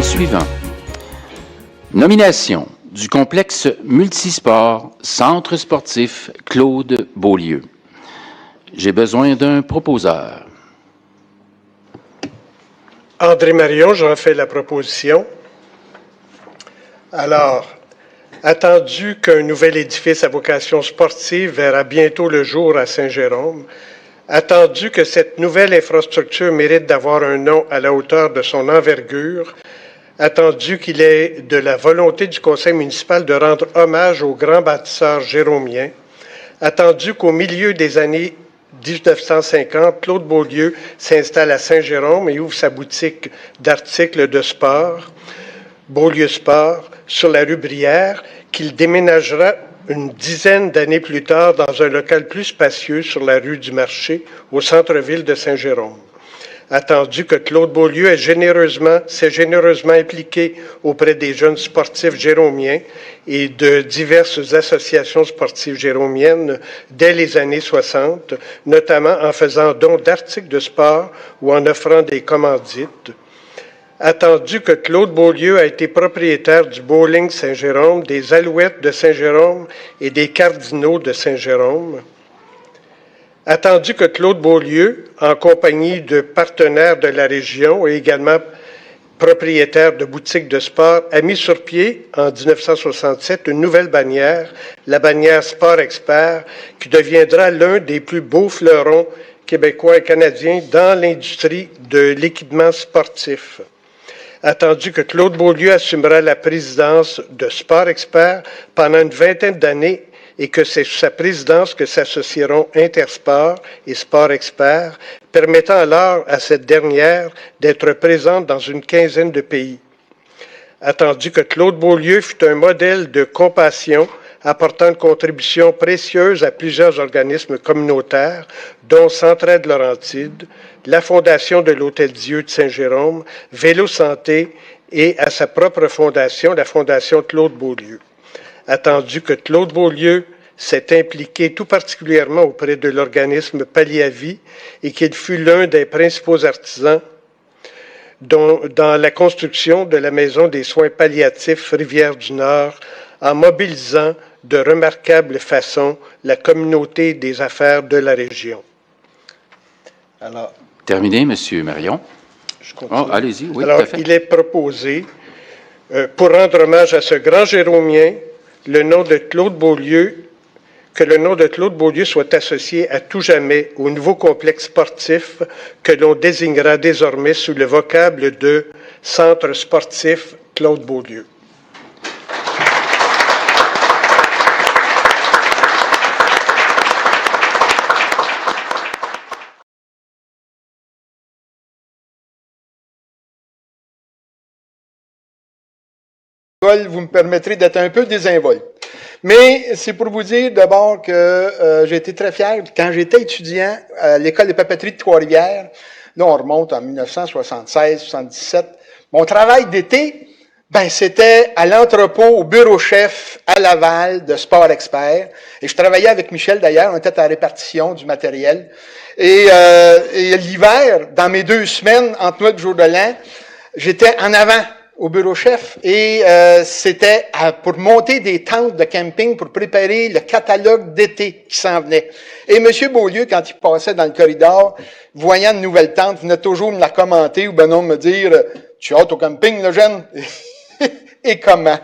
Point suivant. Nomination du complexe multisport Centre sportif Claude Beaulieu. J'ai besoin d'un proposeur. André Marion, j'en fais la proposition. Alors, attendu qu'un nouvel édifice à vocation sportive verra bientôt le jour à Saint-Jérôme, attendu que cette nouvelle infrastructure mérite d'avoir un nom à la hauteur de son envergure, attendu qu'il est de la volonté du conseil municipal de rendre hommage aux grands bâtisseurs jéromiens, attendu qu'au milieu des années 1950, Claude Beaulieu s'installe à Saint-Jérôme et ouvre sa boutique d'articles de sport, Beaulieu Sport, sur la rue Brière, qu'il déménagera une dizaine d'années plus tard dans un local plus spacieux sur la rue du Marché, au centre-ville de Saint-Jérôme. Attendu que Claude Beaulieu s'est généreusement impliqué auprès des jeunes sportifs jéromiens et de diverses associations sportives jéromiennes dès les années 60, notamment en faisant don d'articles de sport ou en offrant des commandites. Attendu que Claude Beaulieu a été propriétaire du Bowling Saint-Jérôme, des Alouettes de Saint-Jérôme et des Cardinaux de Saint-Jérôme. Attendu que Claude Beaulieu, en compagnie de partenaires de la région et également propriétaire de boutiques de sport, a mis sur pied en 1967 une nouvelle bannière, la bannière Sport Expert, qui deviendra l'un des plus beaux fleurons québécois et canadiens dans l'industrie de l'équipement sportif. Attendu que Claude Beaulieu assumera la présidence de Sport Expert pendant une vingtaine d'années et que c'est sous sa présidence que s'associeront Intersport et Sport Expert, permettant alors à cette dernière d'être présente dans une quinzaine de pays. Attendu que Claude Beaulieu fut un modèle de compassion, apportant une contribution précieuse à plusieurs organismes communautaires, dont Centraide Laurentide, la Fondation de l'Hôtel-Dieu de Saint-Jérôme, Vélo Santé et à sa propre fondation, la Fondation Claude Beaulieu. Attendu que Claude Beaulieu s'est impliqué tout particulièrement auprès de l'organisme Palliavi et qu'il fut l'un des principaux artisans dans la construction de la Maison des soins palliatifs Rivière-du-Nord, en mobilisant de remarquables façons la communauté des affaires de la région. Alors, terminé, M. Marion. Je continue. Oh, allez-y, oui, alors, tout à fait. il est proposé, pour rendre hommage à ce grand Jérômien, que le nom de Claude Beaulieu soit associé à tout jamais au nouveau complexe sportif que l'on désignera désormais sous le vocable de Centre sportif Claude Beaulieu. Vous me permettrez d'être un peu désinvolte. Mais c'est pour vous dire d'abord que j'ai été très fier quand j'étais étudiant à l'École de papeterie de Trois-Rivières. Là, on remonte en 1976-77. Mon travail d'été, c'était à l'entrepôt, au bureau chef, à Laval, de Sport Expert. Et je travaillais avec Michel, d'ailleurs, on était à la répartition du matériel. Et l'hiver, dans mes 2 semaines, entre Noël et jour de l'an, j'étais en avant au bureau chef et c'était pour monter des tentes de camping pour préparer le catalogue d'été qui s'en venait. Et M. Beaulieu, quand il passait dans le corridor, voyant une nouvelle tente, venait toujours me la commenter ou non me dire « Tu as hâte au camping, le jeune? » Et comment?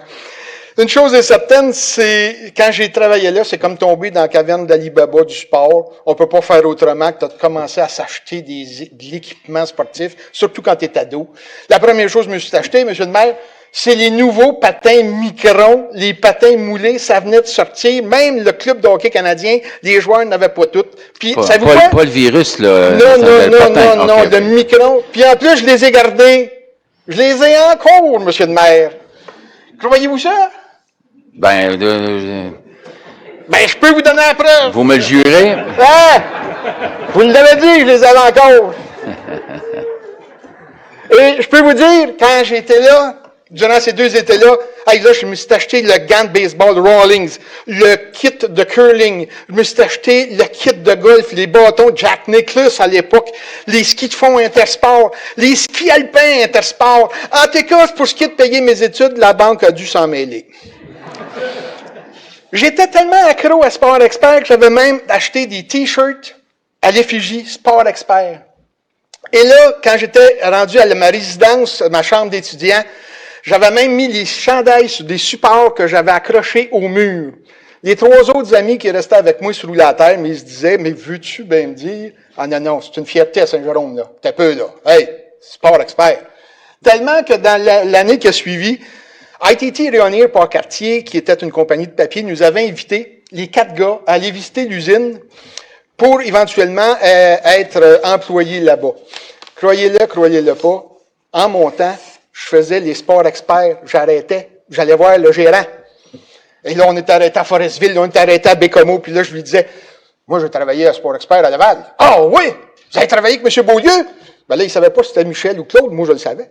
Une chose est certaine, c'est quand j'ai travaillé là, c'est comme tomber dans la caverne d'Ali Baba du sport. On peut pas faire autrement que de commencer à s'acheter de l'équipement sportif, surtout quand tu es ado. La première chose que je me suis acheté, monsieur le maire, c'est les nouveaux patins Micron, les patins moulés, ça venait de sortir. Même le club de hockey canadien, les joueurs n'avaient pas toutes. Puis, savez-vous quoi? Pas le virus, là. Non, le Micron. Puis en plus, je les ai gardés. Je les ai encore, monsieur le maire. Croyez-vous ça? Je peux vous donner la preuve. Vous me le jurez? Ah! Vous l'avez dit, je les avais encore. Et je peux vous dire, quand j'étais là, durant ces 2 étés-là, Hey, là, je me suis acheté le gant de baseball Rawlings, le kit de curling, je me suis acheté le kit de golf, les bâtons Jack Nicklaus à l'époque, les skis de fond Intersport, les skis alpins Intersport. En tout cas, pour ce qui est de payer mes études, la banque a dû s'en mêler. J'étais tellement accro à Sport Expert que j'avais même acheté des T-shirts à l'effigie Sport Expert. Et là, quand j'étais rendu à ma résidence, ma chambre d'étudiant, j'avais même mis les chandails sur des supports que j'avais accrochés au mur. Les 3 autres amis qui restaient avec moi se roulaient à terre, mais ils se disaient, mais veux-tu bien me dire? Ah non, non, c'est une fierté à Saint-Jérôme, là. T'as peu, là. Hey, Sport Expert. Tellement que dans l'année qui a suivi, ITT Rayonier Port-Cartier, qui était une compagnie de papier, nous avait invités, les 4 gars, à aller visiter l'usine pour éventuellement être employés là-bas. Croyez-le pas, en montant, je faisais les Sports Experts, j'arrêtais, j'allais voir le gérant. Et là, on est arrêté à Forestville, là, on est arrêté à Bécomo, puis là, je lui disais, moi, je travaillais à Sport Expert à Laval. Ah oui, vous avez travaillé avec M. Beaulieu? Ben là, il ne savait pas si c'était Michel ou Claude, moi, je le savais.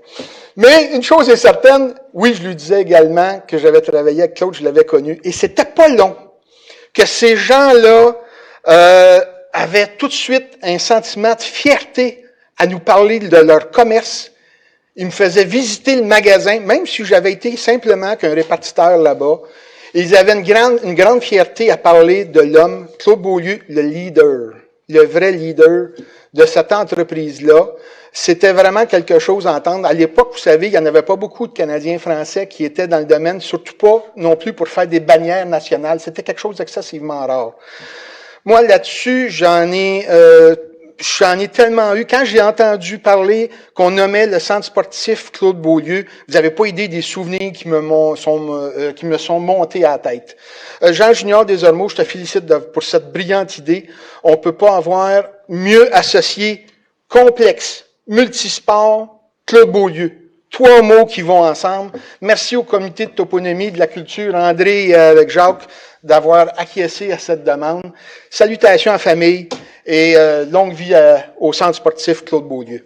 Mais une chose est certaine, oui, je lui disais également que j'avais travaillé avec Claude, je l'avais connu, et c'était pas long que ces gens-là avaient tout de suite un sentiment de fierté à nous parler de leur commerce. Ils me faisaient visiter le magasin, même si j'avais été simplement qu'un répartiteur là-bas. Ils avaient une grande fierté à parler de l'homme, Claude Beaulieu, le leader, le vrai leader de cette entreprise-là. C'était vraiment quelque chose à entendre. À l'époque, vous savez, il n'y en avait pas beaucoup de Canadiens français qui étaient dans le domaine, surtout pas non plus pour faire des bannières nationales. C'était quelque chose d'excessivement rare. Moi, là-dessus, j'en ai tellement eu. Quand j'ai entendu parler qu'on nommait le centre sportif Claude Beaulieu, vous n'avez pas idée des souvenirs qui me sont montés à la tête. Jean Junior Desormeaux, je te félicite pour cette brillante idée. On ne peut pas avoir mieux associé complexe, multisport, Claude Beaulieu. 3 mots qui vont ensemble. Merci au comité de toponymie de la culture, André avec Jacques, d'avoir acquiescé à cette demande. Salutations à famille et longue vie au centre sportif Claude Beaulieu.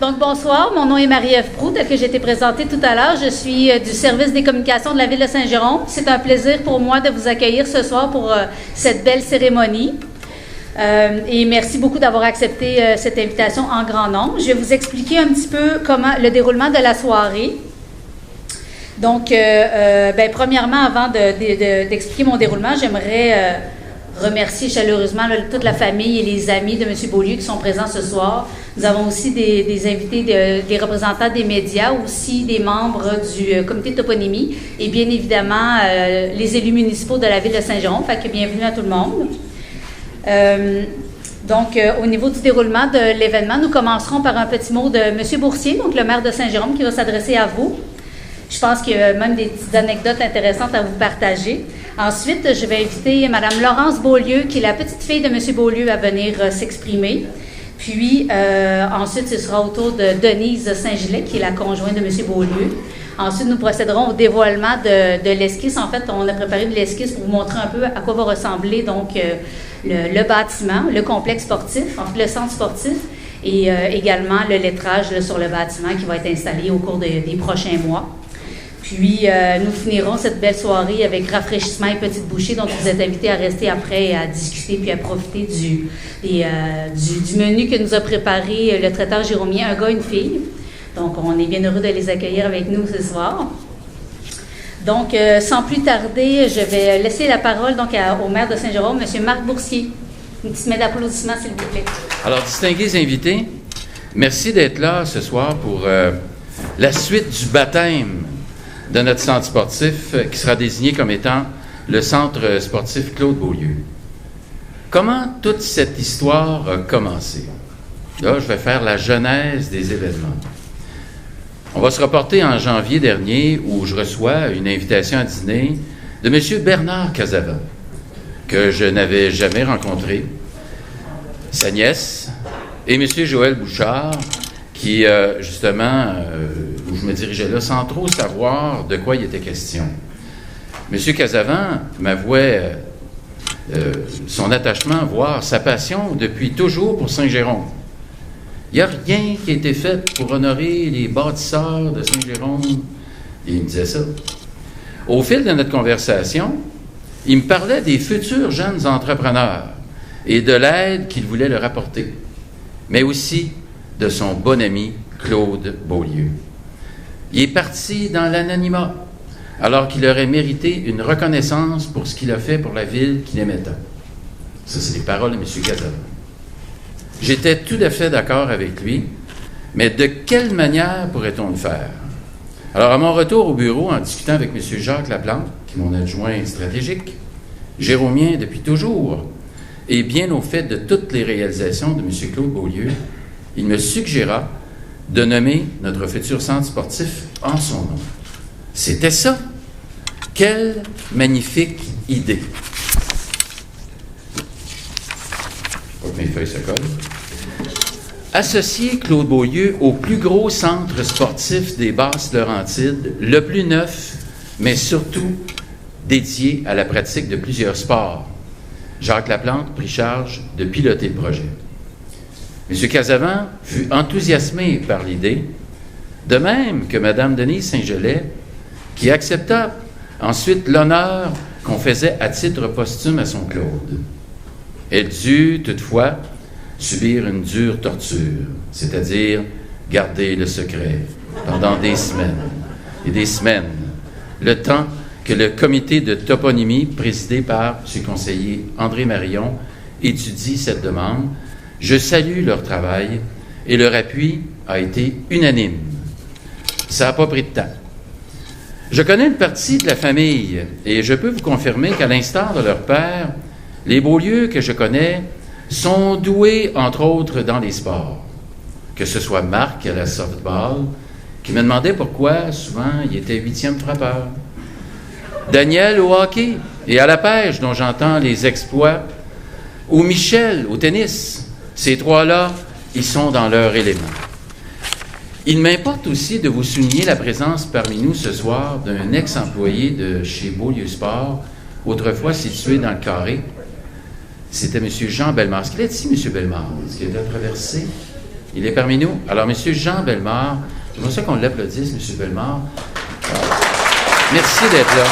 Donc, bonsoir. Mon nom est Marie-Ève Proulx, que j'ai été présentée tout à l'heure. Je suis du service des communications de la Ville de Saint-Jérôme. C'est un plaisir pour moi de vous accueillir ce soir pour cette belle cérémonie. Et merci beaucoup d'avoir accepté cette invitation en grand nombre. Je vais vous expliquer un petit peu comment le déroulement de la soirée. Donc, premièrement, avant d'expliquer mon déroulement, j'aimerais remercier chaleureusement toute la famille et les amis de M. Beaulieu qui sont présents ce soir. Nous avons aussi des invités, des représentants des médias, aussi des membres du comité de toponymie et bien évidemment les élus municipaux de la Ville de Saint-Jérôme. Fait que bienvenue à tout le monde. Au niveau du déroulement de l'événement, nous commencerons par un petit mot de M. Boursier, donc le maire de Saint-Jérôme, qui va s'adresser à vous. Je pense qu'il y a même des petites anecdotes intéressantes à vous partager. Ensuite, je vais inviter Mme Laurence Beaulieu, qui est la petite fille de M. Beaulieu, à venir s'exprimer. Puis, ensuite, ce sera au tour de Denise Saint-Gillet, qui est la conjointe de M. Beaulieu. Ensuite, nous procéderons au dévoilement de l'esquisse. En fait, on a préparé de l'esquisse pour vous montrer un peu à quoi va ressembler donc le bâtiment, le complexe sportif, en fait, le centre sportif, et également le lettrage là, sur le bâtiment qui va être installé au cours des prochains mois. Puis, nous finirons cette belle soirée avec rafraîchissement et petite bouchée. Donc, vous êtes invités à rester après, à discuter puis à profiter du menu que nous a préparé le traiteur Jérômien, un gars, une fille. Donc, on est bien heureux de les accueillir avec nous ce soir. Donc, sans plus tarder, je vais laisser la parole donc, au maire de Saint-Jérôme, M. Marc Boursier. Une petite main d'applaudissement, s'il vous plaît. Alors, distingués invités, merci d'être là ce soir pour la suite du baptême de notre centre sportif qui sera désigné comme étant le centre sportif Claude Beaulieu. Comment toute cette histoire a commencé? Là, je vais faire la genèse des événements. On va se reporter en janvier dernier où je reçois une invitation à dîner de M. Bernard Casavant, que je n'avais jamais rencontré, sa nièce, et M. Joël Bouchard, qui, justement, où je me dirigeais là sans trop savoir de quoi il était question. M. Casavant m'avouait son attachement, voire sa passion depuis toujours pour Saint-Jérôme. Il n'y a rien qui a été fait pour honorer les bâtisseurs de Saint-Jérôme. Et il me disait ça. Au fil de notre conversation, il me parlait des futurs jeunes entrepreneurs et de l'aide qu'il voulait leur apporter, mais aussi de son bon ami Claude Beaulieu. Il est parti dans l'anonymat, alors qu'il aurait mérité une reconnaissance pour ce qu'il a fait pour la ville qu'il aimait tant. Ça, c'est les paroles de M. Casavant. J'étais tout à fait d'accord avec lui, mais de quelle manière pourrait-on le faire? Alors, à mon retour au bureau, en discutant avec M. Jacques Laplante, qui est mon adjoint stratégique, Jérômien depuis toujours, et bien au fait de toutes les réalisations de M. Claude Beaulieu, il me suggéra de nommer notre futur centre sportif en son nom. C'était ça. Quelle magnifique idée! Faut que mes feuilles se collent. Associer Claude Beaulieu au plus gros centre sportif des Basses-Laurentides, le plus neuf, mais surtout dédié à la pratique de plusieurs sports. Jacques Laplante prit charge de piloter le projet. M. Casavant fut enthousiasmé par l'idée, de même que Mme Denise Saint-Gelais, qui accepta ensuite l'honneur qu'on faisait à titre posthume à son Claude. Elle dut, toutefois, subir une dure torture, c'est-à-dire garder le secret pendant des semaines et des semaines, le temps que le comité de toponymie, présidé par M. conseiller André Marion, étudie cette demande. Je salue leur travail et leur appui a été unanime. Ça n'a pas pris de temps. Je connais une partie de la famille et je peux vous confirmer qu'à l'instar de leur père, les Beaulieu que je connais sont doués, entre autres, dans les sports. Que ce soit Marc à la softball, qui me demandait pourquoi, souvent, il était 8e frappeur. Daniel au hockey et à la pêche, dont j'entends les exploits. Ou Michel au tennis. Ces trois-là, ils sont dans leur élément. Il m'importe aussi de vous souligner la présence parmi nous ce soir d'un ex-employé de chez Beaulieu Sport, autrefois situé dans le Carré. C'était M. Jean Bellemare. Est-ce qu'il est ici, M. Bellemare? Est-ce qu'il a traversé? Il est parmi nous. Alors, M. Jean Bellemare, j'aimerais ça qu'on l'applaudisse, M. Bellemare. Merci d'être là.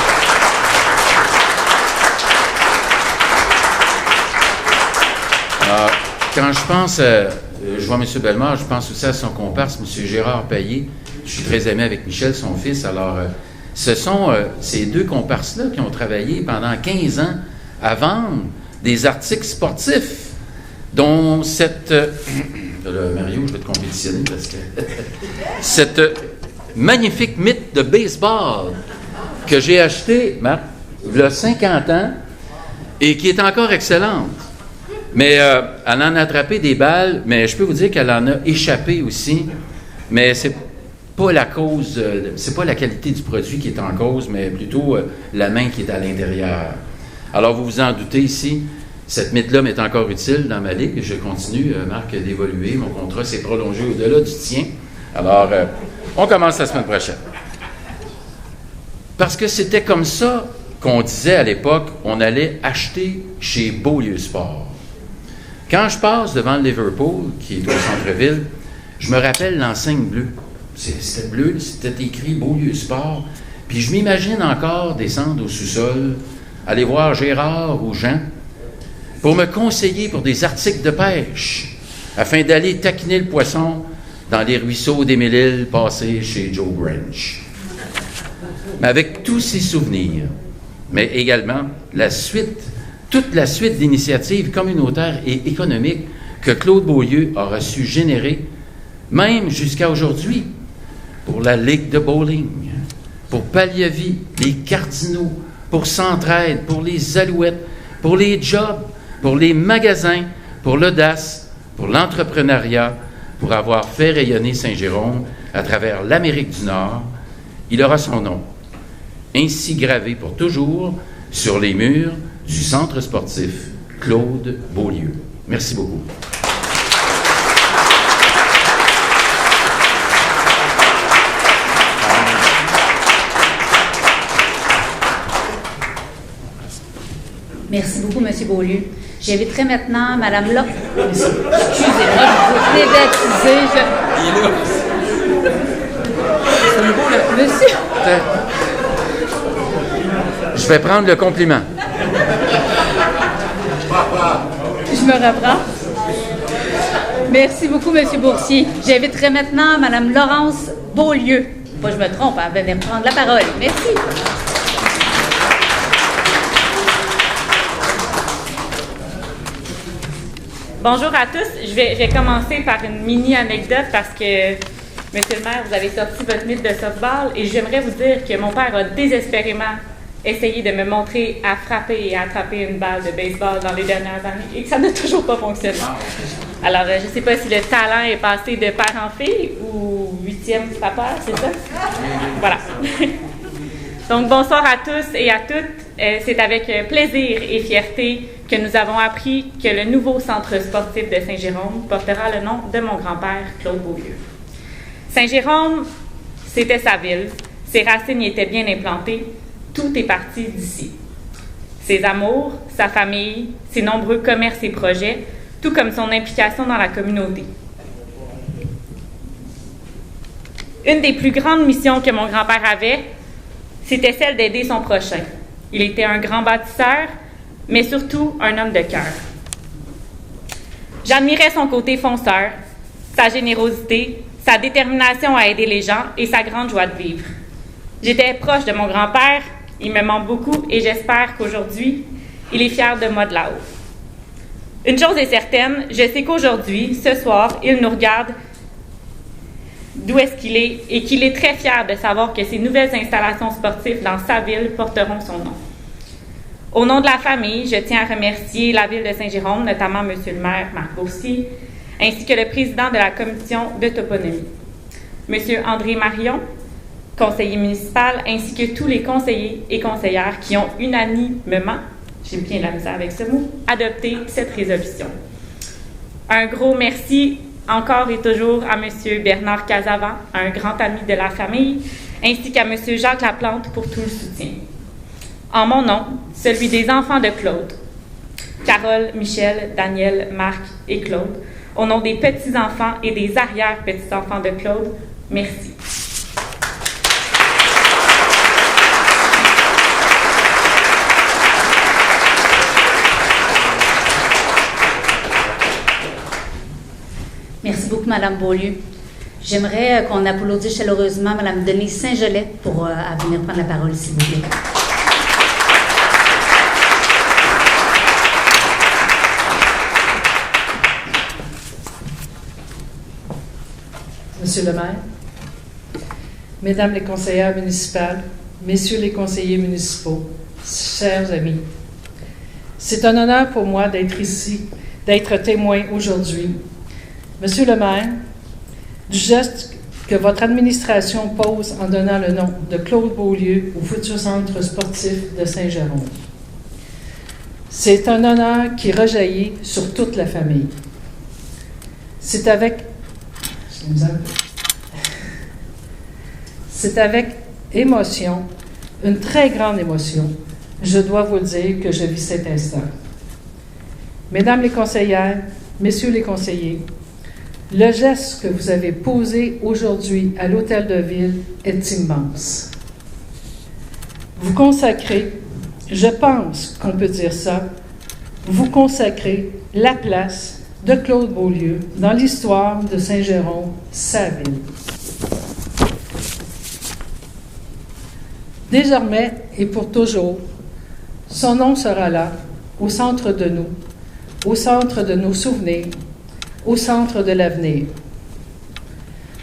Alors, quand je pense, je vois M. Bellemare, je pense aussi à son comparse, M. Gérard Payet. Je suis très ami avec Michel, son fils. Alors, ce sont ces deux comparses-là qui ont travaillé pendant 15 ans à vendre des articles sportifs, dont cette... Mario, je vais te compétitionner parce que... cette magnifique mythe de baseball que j'ai acheté, Marc, il y a 50 ans, et qui est encore excellente. Mais elle en a attrapé des balles, mais je peux vous dire qu'elle en a échappé aussi. Mais c'est pas la cause, c'est pas la qualité du produit qui est en cause, mais plutôt la main qui est à l'intérieur. Alors, vous vous en doutez ici, cette mythe-là m'est encore utile dans ma ligue. Je continue, Marc, d'évoluer. Mon contrat s'est prolongé au-delà du tien. Alors, on commence la semaine prochaine. Parce que c'était comme ça qu'on disait à l'époque, on allait acheter chez Beaulieu Sport. Quand je passe devant le Liverpool, qui est au centre-ville, je me rappelle l'enseigne bleue. C'était bleu, c'était écrit Beaulieu Sport. Puis je m'imagine encore descendre au sous-sol, aller voir Gérard ou Jean, pour me conseiller pour des articles de pêche, afin d'aller taquiner le poisson dans les ruisseaux d'Émile-Île passés chez Joe Grange. Mais avec tous ces souvenirs, mais également toute la suite d'initiatives communautaires et économiques que Claude Beaulieu aura su générer, même jusqu'à aujourd'hui, pour la Ligue de bowling, pour Palliavie, les Cardinaux, pour Centraide, pour les Alouettes, pour les jobs, pour les magasins, pour l'audace, pour l'entrepreneuriat, pour avoir fait rayonner Saint-Jérôme à travers l'Amérique du Nord. Il aura son nom, ainsi gravé pour toujours sur les murs du Centre sportif Claude Beaulieu. Merci beaucoup. Merci beaucoup, M. Beaulieu. J'inviterai maintenant Mme Excusez-moi, je vous ai baptisé. Il est là. C'est un beau, là. Monsieur. Je vais prendre le compliment. Je me reprends. Merci beaucoup, M. Boursier. J'inviterai maintenant Mme Laurence Beaulieu. Pas je me trompe, à venir prendre la parole. Merci. Bonjour à tous. Je vais commencer par une mini-anecdote parce que, Monsieur le maire, vous avez sorti votre mythe de softball et j'aimerais vous dire que mon père a désespérément essayé de me montrer à frapper et à attraper une balle de baseball dans les dernières années et que ça n'a toujours pas fonctionné. Alors, je ne sais pas si le talent est passé de père en fille ou 8e frappeur, c'est ça? Voilà. Donc, bonsoir à tous et à toutes. C'est avec plaisir et fierté que nous avons appris que le nouveau centre sportif de Saint-Jérôme portera le nom de mon grand-père, Claude Beaulieu. Saint-Jérôme, c'était sa ville. Ses racines y étaient bien implantées. Tout est parti d'ici. Ses amours, sa famille, ses nombreux commerces et projets, tout comme son implication dans la communauté. Une des plus grandes missions que mon grand-père avait, c'était celle d'aider son prochain. Il était un grand bâtisseur, mais surtout un homme de cœur. J'admirais son côté fonceur, sa générosité, sa détermination à aider les gens et sa grande joie de vivre. J'étais proche de mon grand-père, il me manque beaucoup et j'espère qu'aujourd'hui, il est fier de moi de là-haut. Une chose est certaine, je sais qu'aujourd'hui, ce soir, il nous regarde d'où est-ce qu'il est et qu'il est très fier de savoir que ces nouvelles installations sportives dans sa ville porteront son nom. Au nom de la famille, je tiens à remercier la ville de Saint-Jérôme, notamment M. le maire Marc Boursier, ainsi que le président de la commission de toponymie, M. André Marion, conseiller municipal, ainsi que tous les conseillers et conseillères qui ont unanimement, j'ai bien la misère avec ce mot, adopté cette résolution. Un gros merci encore et toujours à M. Bernard Casavant, un grand ami de la famille, ainsi qu'à M. Jacques Laplante pour tout le soutien. En mon nom, celui des enfants de Claude, Carole, Michel, Daniel, Marc et Claude, au nom des petits-enfants et des arrière-petits-enfants de Claude, merci. Merci beaucoup, Mme Beaulieu. J'aimerais qu'on applaudisse chaleureusement Mme Denise Saint-Gelais pour venir prendre la parole, s'il vous plaît. Monsieur le maire, Mesdames les conseillères municipales, Messieurs les conseillers municipaux, chers amis, c'est un honneur pour moi d'être ici, d'être témoin aujourd'hui. Monsieur le maire, du geste que votre administration pose en donnant le nom de Claude Beaulieu au futur centre sportif de Saint-Jérôme. C'est un honneur qui rejaillit sur toute la famille. C'est avec émotion, une très grande émotion, je dois vous le dire que je vis cet instant. Mesdames les conseillères, Messieurs les conseillers, le geste que vous avez posé aujourd'hui à l'Hôtel de Ville est immense. vous consacrez, je pense qu'on peut dire ça, vous consacrez la place de Claude Beaulieu dans l'histoire de Saint-Jérôme, sa ville. Désormais et pour toujours, son nom sera là, au centre de nous, au centre de nos souvenirs, au centre de l'avenir.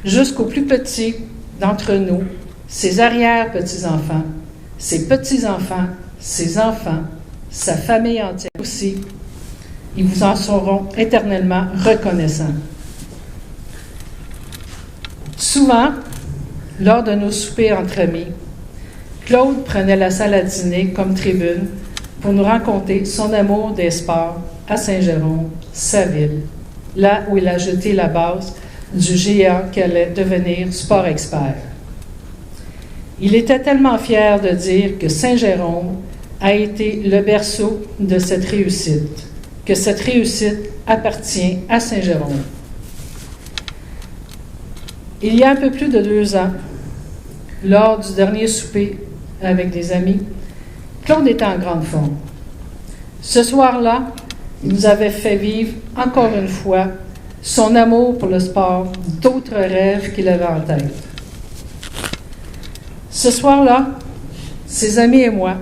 Jusqu'aux plus petits d'entre nous, ses arrière-petits-enfants, ses petits-enfants, ses enfants, sa famille entière aussi, ils vous en seront éternellement reconnaissants. Souvent, lors de nos soupers entre amis, Claude prenait la salle à dîner comme tribune pour nous raconter son amour des sports à Saint-Jérôme, sa ville, là où il a jeté la base du géant qui allait devenir sport expert. Il était tellement fier de dire que Saint-Jérôme a été le berceau de cette réussite, que cette réussite appartient à Saint-Jérôme. Il y a un peu plus de 2 ans, lors du dernier souper avec des amis, Claude était en grande forme. Ce soir-là, il nous avait fait vivre encore une fois son amour pour le sport, d'autres rêves qu'il avait en tête. Ce soir-là, ses amis et moi,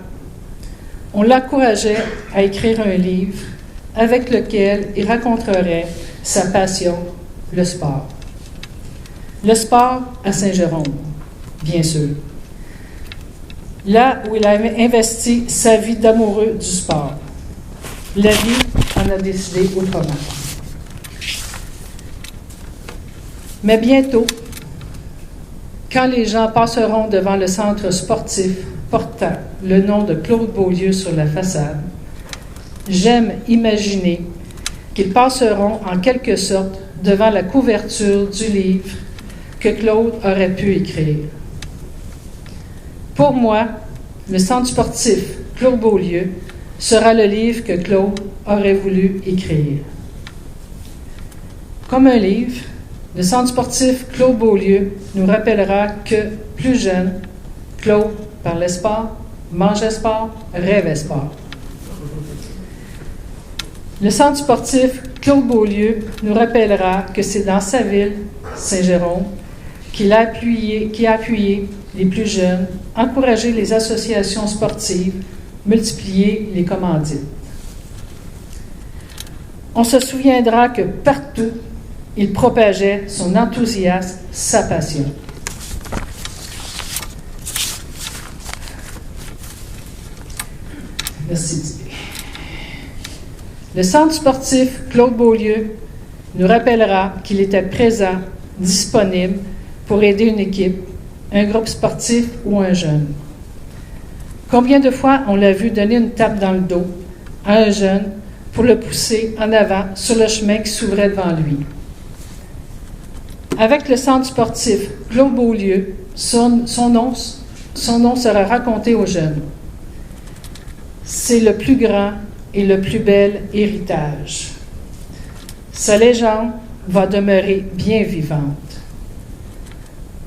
on l'encourageait à écrire un livre avec lequel il raconterait sa passion, le sport. Le sport à Saint-Jérôme, bien sûr. Là où il a investi sa vie d'amoureux du sport. La vie en a décidé autrement. Mais bientôt, quand les gens passeront devant le centre sportif portant le nom de Claude Beaulieu sur la façade, j'aime imaginer qu'ils passeront en quelque sorte devant la couverture du livre que Claude aurait pu écrire. Pour moi, le centre sportif Claude Beaulieu sera le livre que Claude aurait voulu écrire. Comme un livre, le centre sportif Claude Beaulieu nous rappellera que, plus jeune, Claude parlait sport, mangeait sport, rêvait sport. Le centre sportif Claude Beaulieu nous rappellera que c'est dans sa ville, Saint-Jérôme, qui a appuyé les plus jeunes, encouragé les associations sportives, multiplié les commandites. On se souviendra que partout, il propageait son enthousiasme, sa passion. Merci, Didier. Le centre sportif Claude Beaulieu nous rappellera qu'il était présent, disponible pour aider une équipe, un groupe sportif ou un jeune. Combien de fois on l'a vu donner une tape dans le dos à un jeune pour le pousser en avant sur le chemin qui s'ouvrait devant lui. Avec le centre sportif Claude Beaulieu, son nom sera raconté aux jeunes. C'est le plus grand et le plus bel héritage. Sa légende va demeurer bien vivante.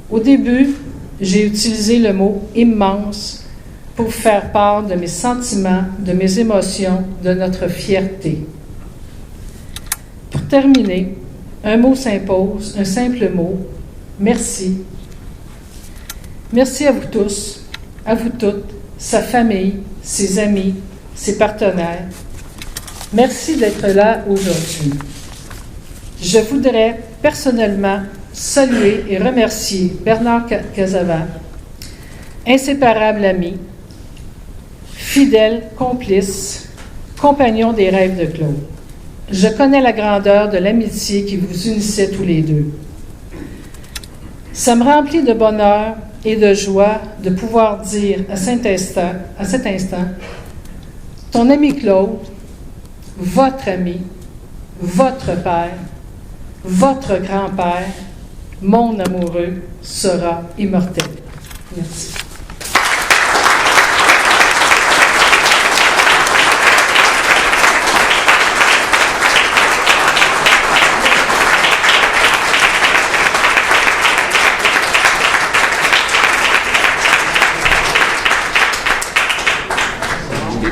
Au début, j'ai utilisé le mot « immense » pour faire part de mes sentiments, de mes émotions, de notre fierté. Pour terminer, un mot s'impose, un simple mot, merci. Merci à vous tous, à vous toutes, sa famille, ses amis, ses partenaires. Merci d'être là aujourd'hui. Je voudrais personnellement saluer et remercier Bernard Casavant, inséparable ami, fidèle, complice, compagnon des rêves de Claude. Je connais la grandeur de l'amitié qui vous unissait tous les deux. Ça me remplit de bonheur et de joie de pouvoir dire à cet instant, ton ami Claude, votre ami, votre père, votre grand-père, mon amoureux, sera immortel. Merci.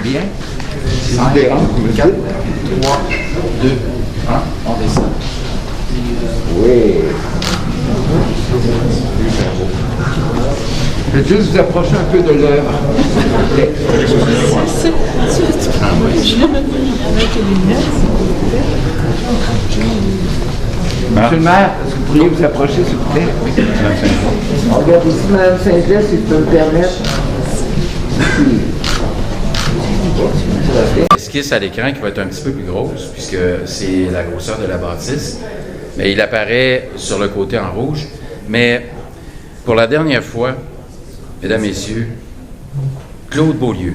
Bien. Si vous plaît, 4, 3, 2, 1, on descend. Oui. Je vais juste vous approcher un peu de l'œuvre. Monsieur le maire, est-ce que vous pourriez vous approcher, s'il vous plaît? Regarde ici, Mme Saint-Just, si je peux me permettre. Esquisse à l'écran qui va être un petit peu plus grosse, puisque c'est la grosseur de la bâtisse. Mais il apparaît sur le côté en rouge. Mais pour la dernière fois, mesdames, messieurs, Claude Beaulieu.